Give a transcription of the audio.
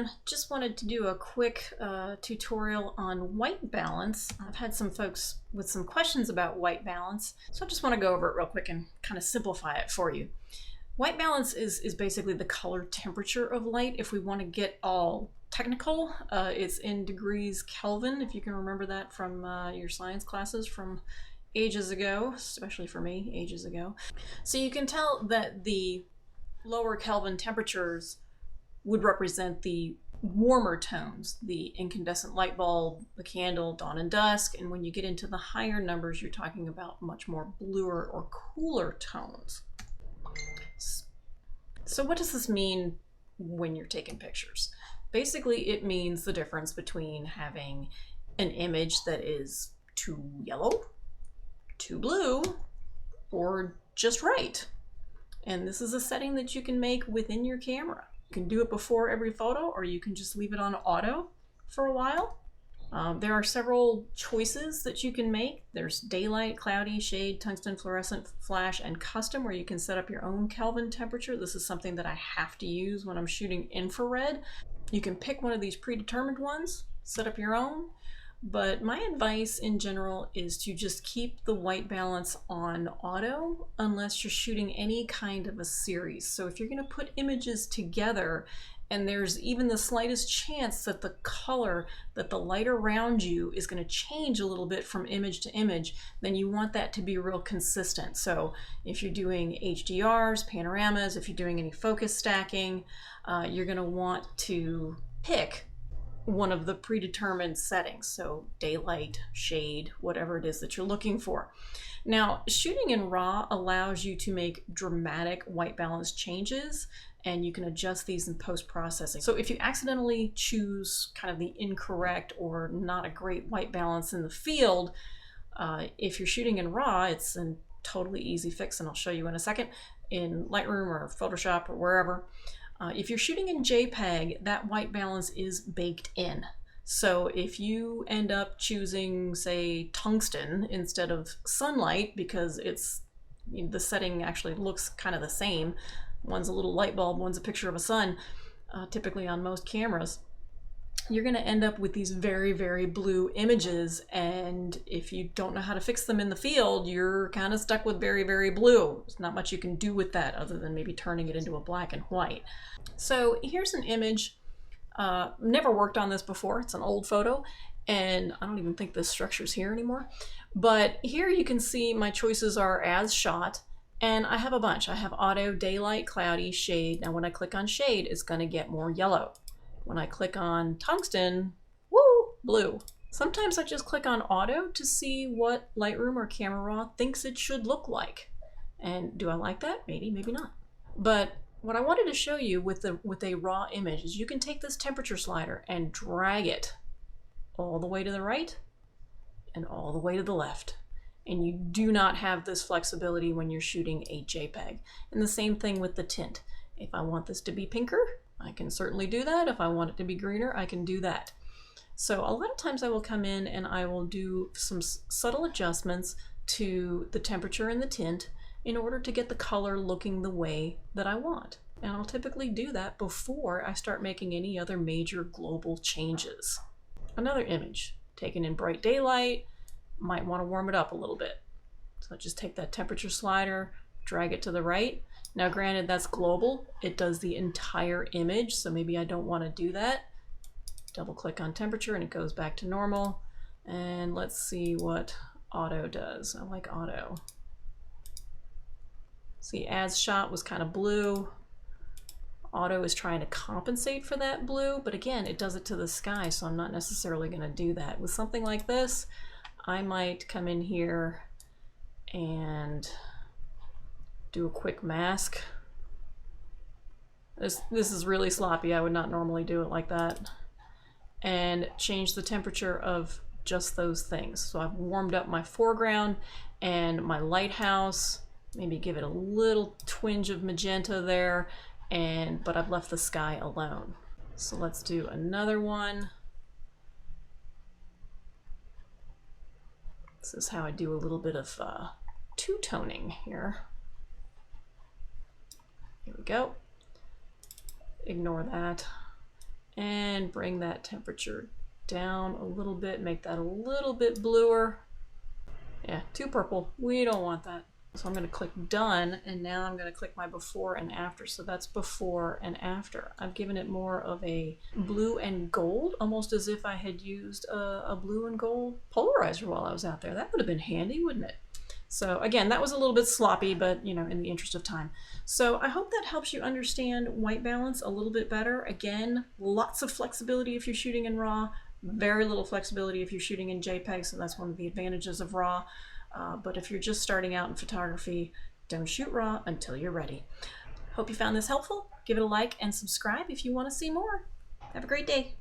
everyone, just wanted to do a quick tutorial on white balance. I've had some folks with some questions about white balance, so I just want to go over it real quick and kind of simplify it for you. White balance is basically the color temperature of light. If we want to get all technical, it's in degrees Kelvin, if you can remember that from your science classes from ages ago, especially for me, ages ago. So you can tell that the lower Kelvin temperatures would represent the warmer tones, the incandescent light bulb, the candle, dawn and dusk. And when you get into the higher numbers, you're talking about much more bluer or cooler tones. So what does this mean when you're taking pictures? Basically, it means the difference between having an image that is too yellow, too blue, or just right. And this is a setting that you can make within your camera. You can do it before every photo, or you can just leave it on auto for a while. There are several choices that you can make. There's daylight, cloudy, shade, tungsten, fluorescent, flash, and custom, where you can set up your own Kelvin temperature. This is something that I have to use when I'm shooting infrared. You can pick one of these predetermined ones, set up your own. But my advice in general is to just keep the white balance on auto unless you're shooting any kind of a series. So if you're going to put images together and there's even the slightest chance that the color, that the light around you is going to change a little bit from image to image, then you want that to be real consistent. So if you're doing HDRs, panoramas, if you're doing any focus stacking, you're going to want to pick one of the predetermined settings, so daylight, shade, whatever it is that you're looking for. Now, shooting in RAW allows you to make dramatic white balance changes, and you can adjust these in post-processing. So if you accidentally choose kind of the incorrect or not a great white balance in the field, if you're shooting in RAW, it's a totally easy fix, and I'll show you in a second, in Lightroom or Photoshop or wherever. If you're shooting in JPEG, that white balance is baked in. So if you end up choosing, say, tungsten instead of sunlight, because the setting actually looks kind of the same, one's a little light bulb, one's a picture of a sun, typically on most cameras, you're going to end up with these very, very blue images, and if you don't know how to fix them in the field, you're kind of stuck with very, very blue. There's not much you can do with that other than maybe turning it into a black and white. So here's an image. Never worked on this before. It's an old photo, and I don't even think this structure's here anymore. But here you can see my choices are as shot, and I have a bunch. I have auto, daylight, cloudy, shade. Now when I click on shade, it's going to get more yellow. When I click on tungsten, woo, blue. Sometimes I just click on auto to see what Lightroom or Camera Raw thinks it should look like. And do I like that? Maybe, maybe not. But what I wanted to show you with a raw image is you can take this temperature slider and drag it all the way to the right and all the way to the left. And you do not have this flexibility when you're shooting a JPEG. And the same thing with the tint. If I want this to be pinker, I can certainly do that. If I want it to be greener, I can do that. So a lot of times I will come in and I will do some subtle adjustments to the temperature and the tint in order to get the color looking the way that I want. And I'll typically do that before I start making any other major global changes. Another image taken in bright daylight, might want to warm it up a little bit. So just take that temperature slider, drag it to the right. Now granted, that's global. It does the entire image, so maybe I don't want to do that. Double click on temperature and it goes back to normal. And let's see what auto does. I like auto. See, as shot was kind of blue. Auto is trying to compensate for that blue, but again, it does it to the sky, so I'm not necessarily going to do that. With something like this, I might come in here and do a quick mask. This is really sloppy. I would not normally do it like that. And change the temperature of just those things. So I've warmed up my foreground and my lighthouse, maybe give it a little twinge of magenta there, but I've left the sky alone. So let's do another one. This is how I do a little bit of two-toning here. Here we go. Ignore that. and bring that temperature down a little bit, make that a little bit bluer. Yeah, too purple. We don't want that. So I'm going to click done, and now I'm going to click my before and after. So that's before and after. I've given it more of a blue and gold, almost as if I had used a blue and gold polarizer while I was out there. That would have been handy, wouldn't it? So again, that was a little bit sloppy, but you know, in the interest of time. So I hope that helps you understand white balance a little bit better. Again, lots of flexibility if you're shooting in RAW, very little flexibility if you're shooting in JPEG, so that's one of the advantages of RAW. But if you're just starting out in photography, don't shoot RAW until you're ready. Hope you found this helpful. Give it a like and subscribe if you want to see more. Have a great day.